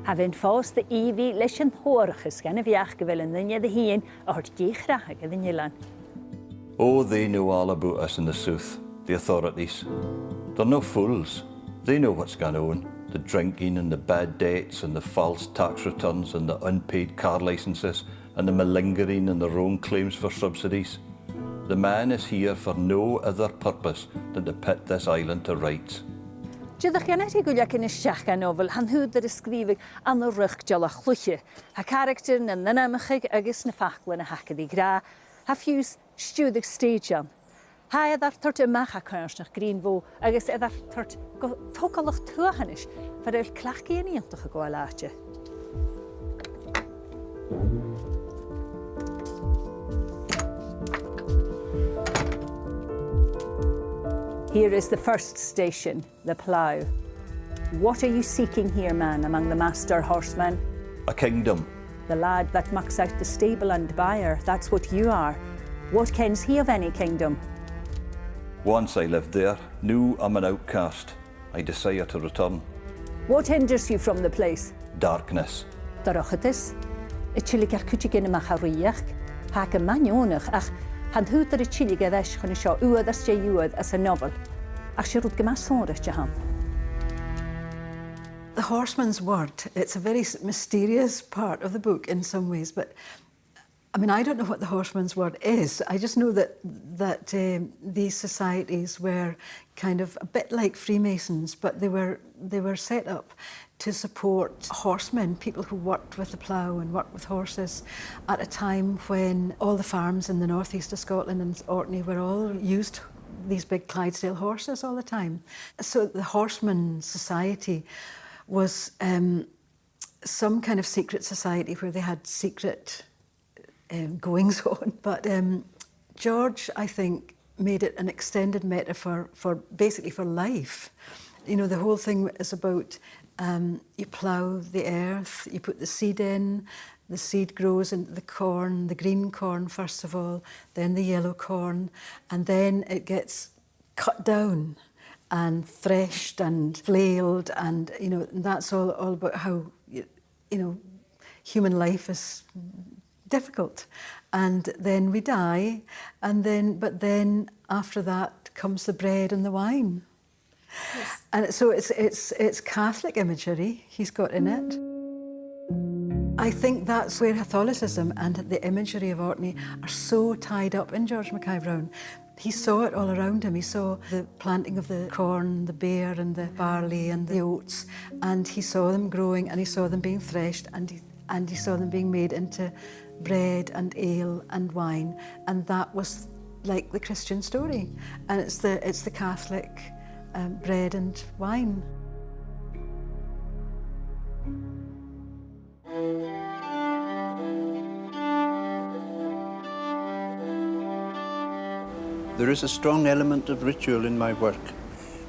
Speaker 9: Having fast the Evie leis an hórachas gan a bheach go bhfuil an nunne de híon a hort díchracha go dhinne
Speaker 2: Oh, they know all about us in the south, the authorities. They're no fools. They know what's going on. The drinking and the bad debts and the false tax returns and the unpaid car licenses and the malingering and the wrong claims for subsidies. The man is here for no other purpose than to put this island to rights.
Speaker 9: Dydych gan eich gwylio yn y siach gan nofel, han hwyd ar ysgrifig an o rych jol a chlwche. Ha character na nynamachig agos na ffaclan a hacad I gra, ha ffiws stiwdig stage an. Ha eddar tort ymach a coirsnach Greenvoe agos eddar tort tokalach tuachanis, fer eil clachgi yn iantach a gwaelátje. Here is the first station, the plough. What are you seeking here, man, among the master horsemen?
Speaker 2: A kingdom.
Speaker 9: The lad that mucks out the stable and byre, that's what you are. What kens he of any kingdom?
Speaker 2: Once I lived there, now I'm an outcast. I desire to return.
Speaker 9: What hinders you from the place?
Speaker 2: Darkness.
Speaker 9: Darochatis? Itchilig cwtig yn y macharwyach, hac y manionach, ach han hwyd ar itchilig a ddeis chwn isio uad as je uad as a nofel, ach si rwyd gyma sôn eich ham.
Speaker 8: The horseman's word, it's a very mysterious part of the book in some ways, but I mean, I don't know what the horseman's word is. I just know that these societies were kind of a bit like Freemasons, but they were set up to support horsemen, people who worked with the plough and worked with horses at a time when all the farms in the northeast of Scotland and Orkney were all used these big Clydesdale horses all the time. So the horseman society was some kind of secret society where they had secret goings on. But George, I think, made it an extended metaphor for basically for life. You know, the whole thing is about you plough the earth, you put the seed in, the seed grows into the corn, the green corn first of all, then the yellow corn, and then it gets cut down and threshed and flailed, and you know that's all about how you know human life is difficult, and then we die, and then after that comes the bread and the wine. Yes. And so it's Catholic imagery he's got in it. I think that's where Catholicism and the imagery of Orkney are so tied up in George Mackay Brown. He saw it all around him. He saw the planting of the corn, the beer and the barley and the oats, and he saw them growing, and he saw them being threshed, and he saw them being made into bread and ale and wine, and that was like the Christian story, and it's the Catholic bread and wine.
Speaker 10: There is a strong element of ritual in my work,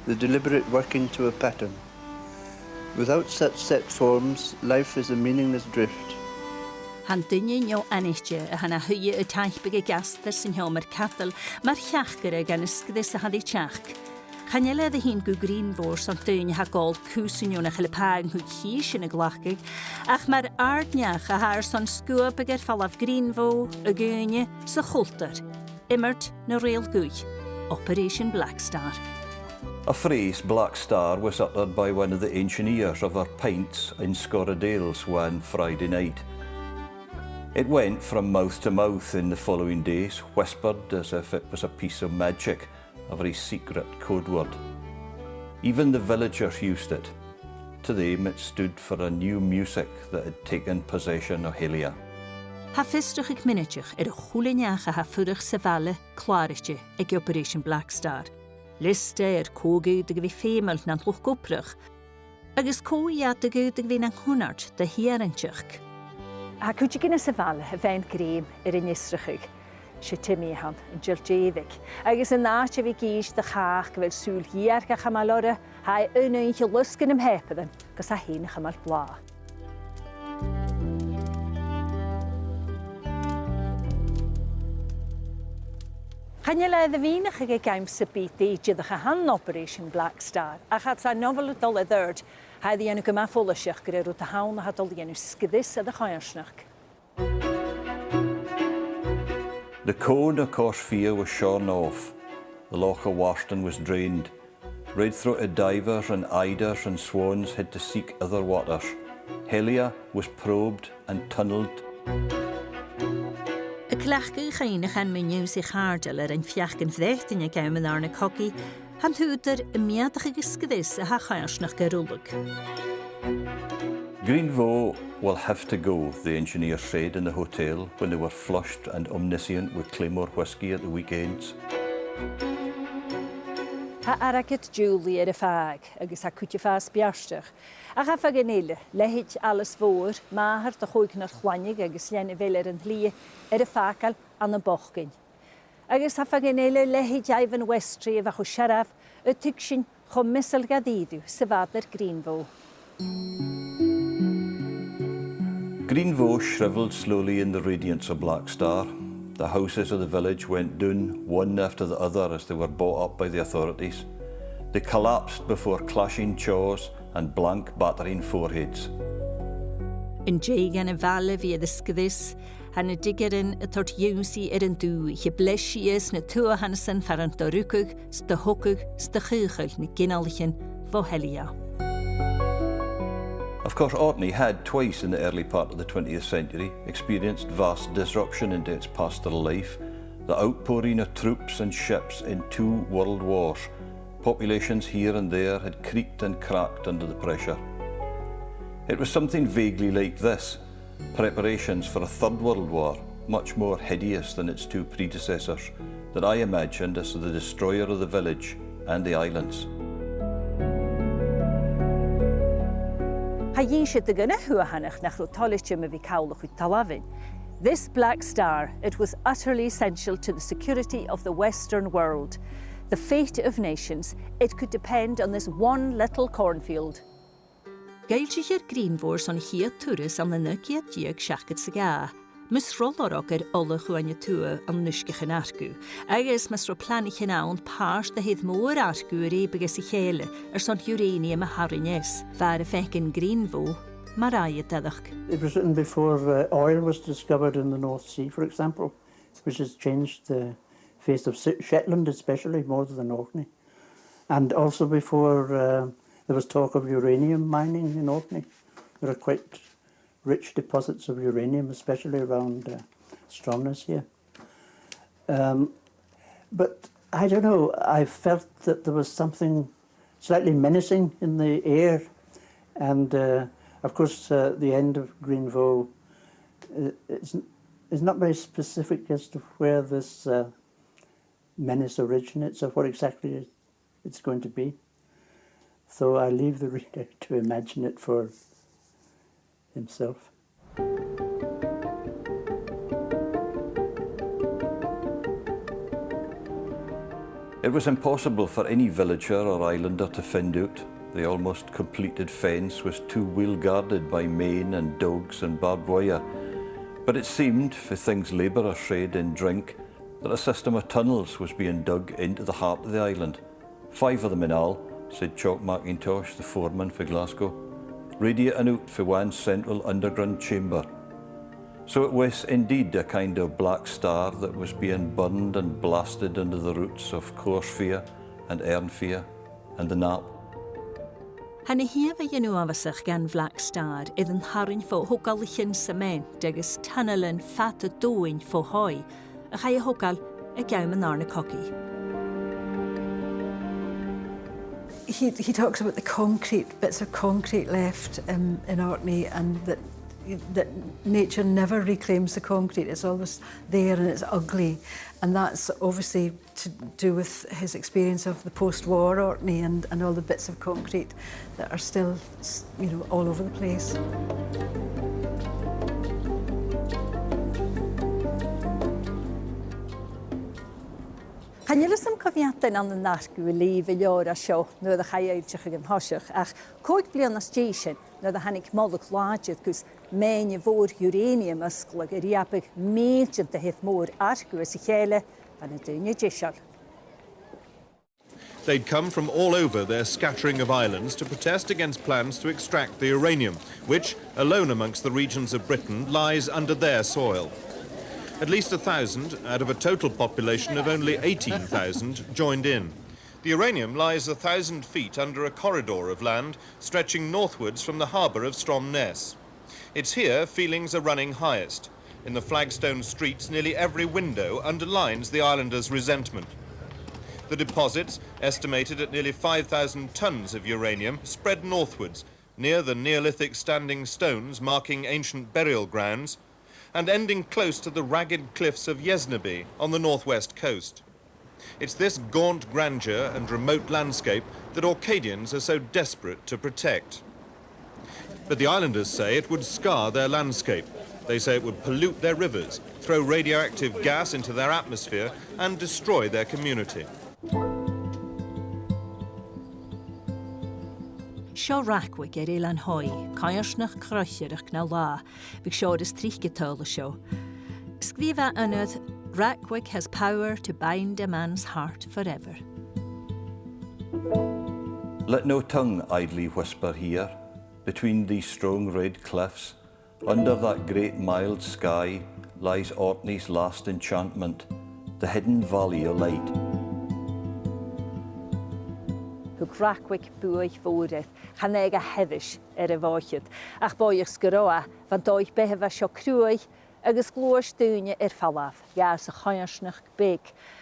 Speaker 10: the deliberate working to a pattern. Without such set forms, life is a meaningless drift.
Speaker 1: Han dynnu nio anistje han a hye y taithbig y gaster sy'n homer catal, mae'r llachgar gan ysgydus a haddi chach. Chanele the hin go Greenvoe son dynnu ha gol cwsyn yw na chylipag hw chys yn y glachig, ach mae'r ardniach a har son sgwb ag falaf Greenvoe y gynnu sy chulter. Immert na real gwy, Operation Black Star.
Speaker 2: A phrase, Black Star, was uttered by one of the engineers of our pints in Sàr-Sgeòil one Friday night. It went from mouth to mouth in the following days, whispered as if it was a piece of magic, a very secret code word. Even the villagers used it. To them it stood for a new music that had taken possession of Hellya.
Speaker 1: Ha festrig ik minnetjig y chwleniach a ha ffwrch sefale klaritje ag Operation Black Star. Liste kogyd ag vi femel nan tlwch goprach. Agus koiat ag vi nan hunart da hierentjig.
Speaker 9: Ha cwtio gyn y sefale y fe'n grym yn israchig. Se tymi han yn jyljeddig. Agus yn naach fi gys da chach gyfel sŵl hier ga chamalore ha yn ein lysgyn ymhepydden gos a hyn chamal bla. Chanela the Venach ag gaim sabiti jydach a han Operation Black Star, a chad sa novel dol y third, ha di anu gyma ffolysych gyda rwt a hawn a hadol di anu sgydus a da chaiarsnach.
Speaker 2: The cone of Corshfia was shorn off. The loch of Warston was drained. Red-throated divers and eiders and swans had to seek other waters. Hellya was probed and tunnelled.
Speaker 1: Y clachgu chainig an myniw sich hardel yn fiachgyn fdechtin y gaim yn arna cogi, han hwder y miadach ag ysgydus a ha chaiarsnach garwlwg.
Speaker 2: Greenvoe will have to go, the engineer said in the hotel when they were flushed and omniscient with Claymore whiskey at the weekends.
Speaker 9: Ha aragit Julie y ffag, agos ha cwtio ffas biarstach. A cha ffag yn eile, lehid alles fôr, mahar da chwyg na'r chwanig agos lian y fel yn hli y ffag an y bochgyn. Agos ha ffag yn eile lehid aifan westri fach o siaraf y tigsyn chom misal gadiddiw sefadr Greenvoe.
Speaker 2: Greenvoe shriveled slowly in the radiance of Black Star. The houses of the village went down one after the other as they were bought up by the authorities. They collapsed before clashing jaws and blank battering foreheads.
Speaker 1: In jagan y falle fi ddysgydus, han y digerin y tort iwsi yn dŵ, hi blesius na tŵa hansen farant o rwcwg, sta hwcwg, sta chwchwg na gynalchen fo Hellya.
Speaker 2: Of course, Orkney had twice in the early part of the 20th century experienced vast disruption into its pastoral life, the outpouring of troops and ships in 2 world wars. Populations here and there had creaked and cracked under the pressure. It was something vaguely like this, preparations for a Third World War, much more hideous than its 2 predecessors, that I imagined as the destroyer of the village and the islands.
Speaker 9: This black star, it was utterly essential to the security of the Western world. The fate of nations, it could depend on this one little cornfield. Gaelchir Greenvoe son hier tourist an the nukiat diag shacket saga. Mis rollorok olle chuanya tua an nuskich argu. Agus mis planich aund pars the hith more argu rebiges Hellya son uranium a harines. Var fekin Greenvoe, Maraya tadach.
Speaker 7: It was written before oil was discovered in the North Sea, for example, which has changed the face of Shetland, especially more than Orkney. And also before there was talk of uranium mining in Orkney. There are quite rich deposits of uranium, especially around Stromness here. But I don't know, I felt that there was something slightly menacing in the air. And of course, the end of Greenvoe is not very specific as to where this menace originates or what exactly it's going to be. So I leave the reader to imagine it for himself.
Speaker 2: It was impossible for any villager or islander to find out. The almost completed fence was too well guarded by main and dogs and barbed wire. But it seemed, for things labourers said in drink, that a system of tunnels was being dug into the heart of the island. 5 of them in all, said George Mackay, the foreman for Glasgow, radiating out for one central underground chamber. So it was indeed a kind of black star that was being burned and blasted under the roots of Corsfear and Ernfear and the Nap.
Speaker 9: Han hier we nu avasach gan Black Star idden harin fo hokalichen cement agus tunnelen fatte doing fo hoi. A ga je hokal a gaumen arne cocky.
Speaker 8: He talks about the concrete, bits of concrete left in Orkney, and that nature never reclaims the concrete. It's always there and it's ugly. And that's obviously to do with his experience of the post-war Orkney and all the bits of concrete that are still, you know, all over the place.
Speaker 9: Can you listen cofiaten an den nargu leave a show no the chailchich yn hosiach ach coig blian na station no the hannig molach lodget cos main vor uranium ysglyg riapig meelchent the hith more argu as Hellya and a dunya jishar.
Speaker 5: They'd come from all over their scattering of islands to protest against plans to extract the uranium, which, alone amongst the regions of Britain, lies under their soil. At least 1,000 out of a total population of only 18,000 joined in. The uranium lies 1,000 feet under a corridor of land stretching northwards from the harbour of Stromness. It's here feelings are running highest. In the flagstone streets, nearly every window underlines the islanders' resentment. The deposits, estimated at nearly 5,000 tons of uranium, spread northwards, near the Neolithic standing stones marking ancient burial grounds, and ending close to the ragged cliffs of Yesnaby on the northwest coast. It's this gaunt grandeur and remote landscape that Orcadians are so desperate to protect. But the islanders say it would scar their landscape. They say it would pollute their rivers, throw radioactive gas into their atmosphere, and destroy their community.
Speaker 9: Seo racwig Ilan hoi, cairsnach crochirach na la, big seo is trichgetöle show. Skriva unnöth, racwig has power to bind a man's heart forever.
Speaker 2: Let no tongue idly whisper here, between these strong red cliffs, under that great mild sky, lies Orkney's last enchantment, the hidden valley of light.
Speaker 9: racwic bwyll fwrdd, chan eg a heddish y fawchyd. Ach boi'ch sgyroa, fan doich behef a sio crwy, agus glwys dŵnia falaf, gas a choiarsnach big,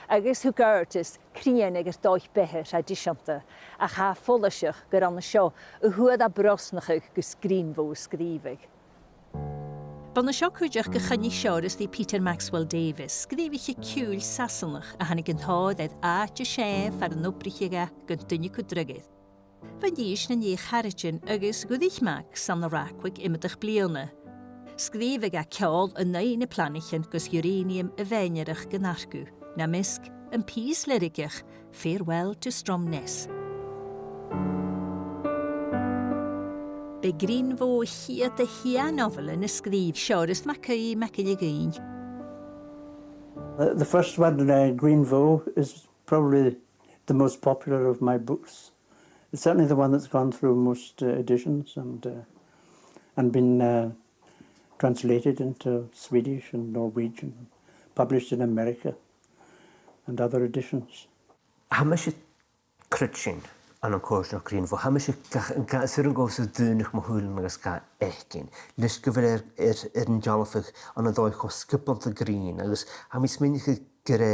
Speaker 9: agus hwgyrtis crien ag doich behef a disianta, a cha ffolysych gyr an y sio, y hwyd a brosnachig gys Greenvoe sgrifig.
Speaker 1: Ban y sio cwydioch gychynnu siorys di Peter Maxwell Davies, sgrifich y cwl sasanach a hannig yn hodd edd a dy sef ar yn obrichiga gyntynnu cwdrygydd. Fan dys na ni charichin agus gwydych Max am na racwig imydych bliona. Sgrifig a ciol yn nain y planichen gys uranium y fenyarach gynargw, na misg yn pys lyrigach, farewell to Stromness. Be Greenvoe hiad y hia nofel yn ysgrif George Mackay Brown.
Speaker 7: The first one, Greenvoe, is probably the most popular of my books. It's certainly the one that's gone through most editions and been translated into Swedish and Norwegian, published in America and other editions.
Speaker 3: How much critching an cwrs na Greenvoe? How much sy'n yn gos o dŵnach ma hwyl yn agos ga echgyn? Lys gyfer yn jalafig an y ddoi cho skip of the green agos ha mis mynd i gyda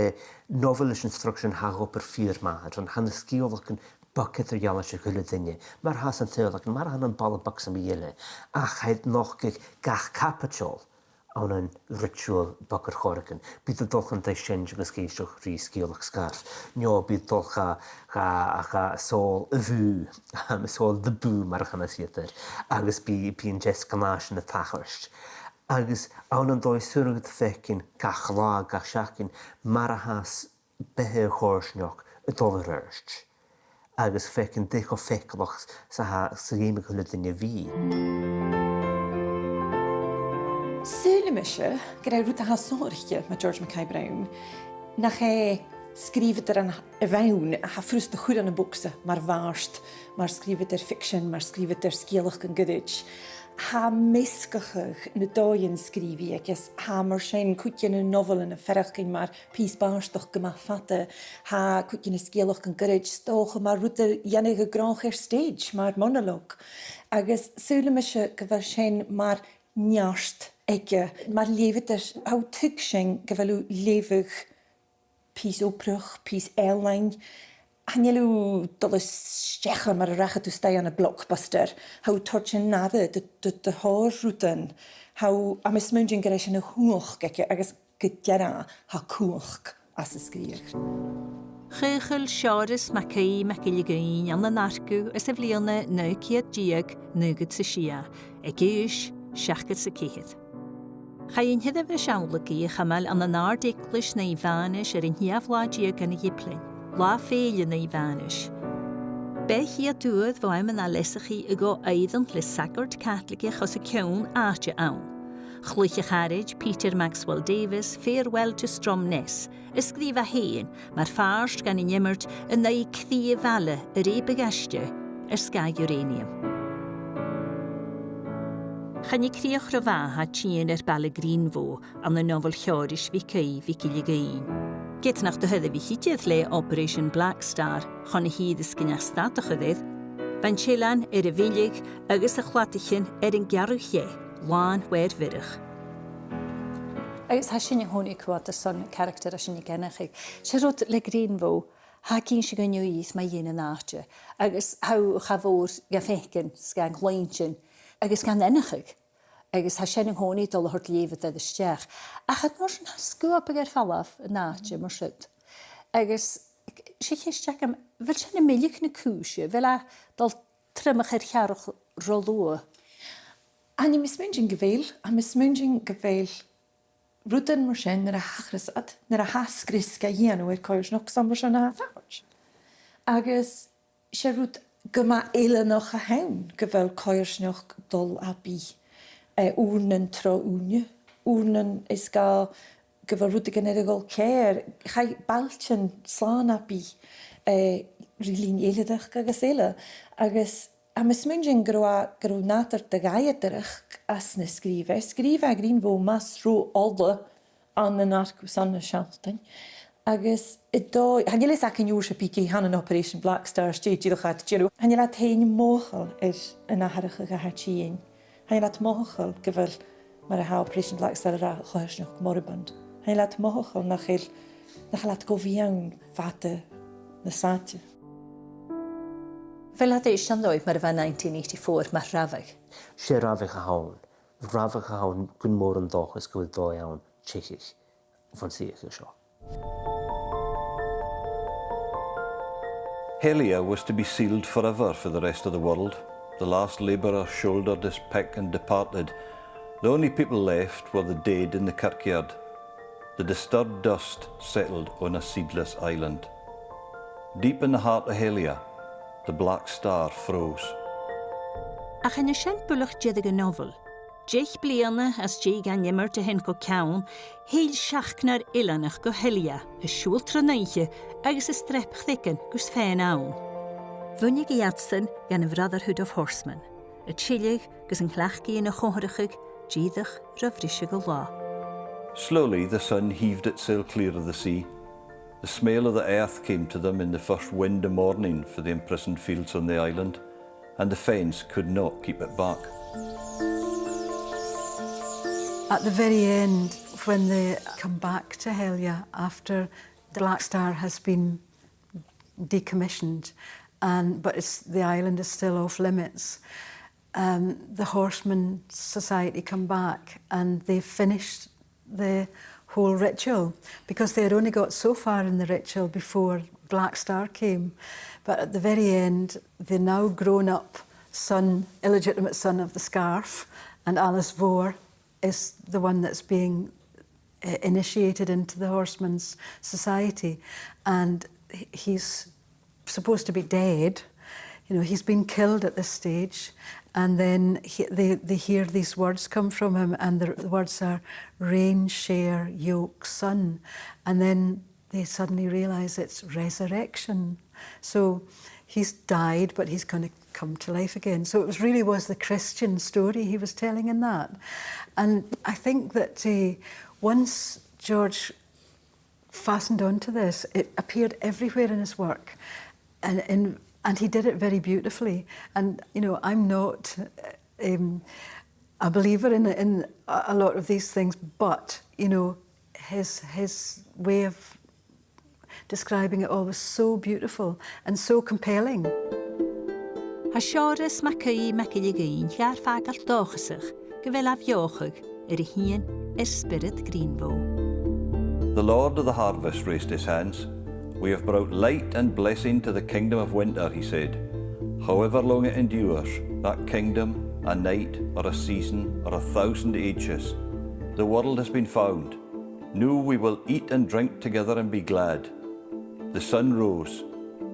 Speaker 3: novelish instruction hag op ffyr maad ond han y sgiol ac yn bucket yr jalach sy'n hwyl ddynnu. Mae'r has yn teol ac mae'r han yn bal y bag sy'n byle ach haid noch gach capitol an een ritual bakker chorken. Bydd y dolch yn deisynj agos geisio rhi sgiol ac sgarf. Nio bydd dolch a sol y fw, sol the bw mar chanas ydyr. Agos by'n jes ganash yn y tachwrst. Agos awn yn doi sŵr ag ffecyn gach la, gach siacyn, mar a has behe chorsniog y dollar yrst. Agos ffecyn dech o ffecloch sa gym ag hwnnw dynnu fi.
Speaker 6: Sylmische, gyda'i rwyd a hasorchio mae George Mackay Brown, na che sgrifyd ar y fewn a ha ffrwst y chwyr yn y bwcsa, mae'r farst, mae'r sgrifyd ar fiction, mae'r sgrifyd ar sgielach yn gydych. Ha misgachach yn y doi yn sgrifi ac ys ha mar sy'n cwtyn y nofel yn y fferach gyn mae'r pys barstoch gyma ffata, ha cwtyn y sgielach yn gydych stoch mae'r rwyd ianig y gronch ar stage, mae'r monolog. Ac ys sylmische gyfer sy'n mae'r niarst ege. Mae'r lefyd ar awtyg sy'n gyfelw lefych pys oprwch, pys airline. Hanyelw dolus stecha mae'r rachat o stau an y blockbuster. Haw torchen nadde dy hor rwydyn. Haw am ysmwndyn gyda sy'n y hwch gege agos gydiara ha cwch as ysgrif.
Speaker 1: Chechel George Mackay Brown an y nargw ys efliona neu ciad diag nugyd sy sia. Egeish siachgyd sy cyhydd. Chain hyddef y siawlygu chamal an y nar deglish neu vanish yn hiafladia gan y giplin. La feil yn ei vanish. Be hi a dŵdd fo am yn alesach i go eiddon le sagord Catholic chos y ciwn aatio awn. Chlwych charij Peter Maxwell Davies, farewell to Stromness. Ysgrif a hen, mae'r ffarst gan i niemert yn ei cthi fale yr e bygastio, sgai uranium. Chan i criach rhafa ha tîn bal y Greenvoe am y nofel George Mackay Brown. Get nach dy hydde fi hydydd le Operation Black Star, chan i hyd ysgynach stad o chyddydd, fan chelan y felig agos y chwatichyn yn garwch ie, lan wer fyrach.
Speaker 9: Agus ha sin honi cwad y son character a sin i gennych ag. Siarad le Greenvoe, ha gyn si gynnu is mae un yn aatio, agus haw chafwr gaffegyn sgan glwyntyn, agus gan ennych agus ha sin honi dol hort lefyd edd ysdiach. Ach ad mor sy'n hasgwab ag falaf yn aatio mor sydd. Agus si chysdiach am, fel sy'n ymilic na cwsio, fel a dol trymach ar chiarwch rolwa.
Speaker 6: A ni mismyndyn gyfeil, rwydyn mor sy'n nyr a hachrysad, nyr a hasgris ga ian o'r coers nog sam mor sy'n a fawr. Agus sy'n rwyd gyma eilanoch a hawn gyfel coers nog dol a bi. Wrnyn tro wnia. Wrnyn is gael gyfer rwyd y generigol cair. Chai baltyn slan a bi rili'n eilidach agos eila. Agos am ysmyndyn gyro natar dy gaeadyrach as na sgrifa. Sgrifa Greenvoe mas ro olda an y narcws an y sialtyn. Agus I dó, han jelis ac yn yw'r pici han yn Operation Black Star Street i ddochat gyrw. Han jelat hein mochel yn aharach ag ahar tîn. Han jelat mochel gyfel mar ha Operation Black Star ar a chwysnwch moribund. Han jelat mochel nach lat go fiawn fata na satio.
Speaker 9: Fel had eisiau ddwy mar fa 1984 mae rafag.
Speaker 3: sé rafach a hawn. Rafach a hawn gwn môr yn dochus gwyd ddo iawn tchich fan sy'ch ysio.
Speaker 2: Hellya was to be sealed forever for the rest of the world. The last labourer shouldered his pick and departed. The only people left were the dead in the kirkyard. The disturbed dust settled on a seedless island. Deep in the heart of Hellya, the black star froze.
Speaker 1: Ach yn y sian bwlwch jedig y nofel. Jeich bliana as je gan ymmar te hen go cawn, heil siachnar ilanach go Hellya, y siwl tryneiche, agus y strep chdicken gus fen awn. Fwnig I adsen gan y Brotherhood of Horsemen, y chilig gus yn chlachgi yn y chohrychig, jidach ryfrisig o la.
Speaker 2: Slowly the sun heaved itself clear of the sea. The smell of the earth came to them in the first wind of morning for the imprisoned fields on the island, and the fence could not keep it back.
Speaker 8: At the very end, when they come back to Hellya after the Black Star has been decommissioned, but the island is still off limits, the Horseman Society come back and they finished the whole ritual because they had only got so far in the ritual before Black Star came. But at the very end, the now grown-up son, illegitimate son of the Scarf, and Alice Vore, is the one that's being initiated into the Horseman's Society. And he's supposed to be dead. You know, he's been killed at this stage. And then they hear these words come from him, and the words are rain, share, yoke, sun. And then they suddenly realise it's resurrection. So he's died, but he's going to come to life again. So it really was the Christian story he was telling in that. And I think that once George fastened onto this, it appeared everywhere in his work. And he did it very beautifully. And, you know, I'm not a believer in a lot of these things, but, you know, his way of describing it all was so beautiful and so compelling.
Speaker 1: Ha George Mackay Brown jaar vaak al dochesig, gewel afjochig, hien spirit Greenvoe.
Speaker 2: The Lord of the harvest raised his hands. We have brought light and blessing to the kingdom of winter, he said. However long it endures, that kingdom, a night or a season or 1,000 ages, the world has been found. Now we will eat and drink together and be glad. The sun rose,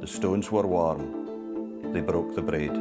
Speaker 2: the stones were warm, they broke the bread.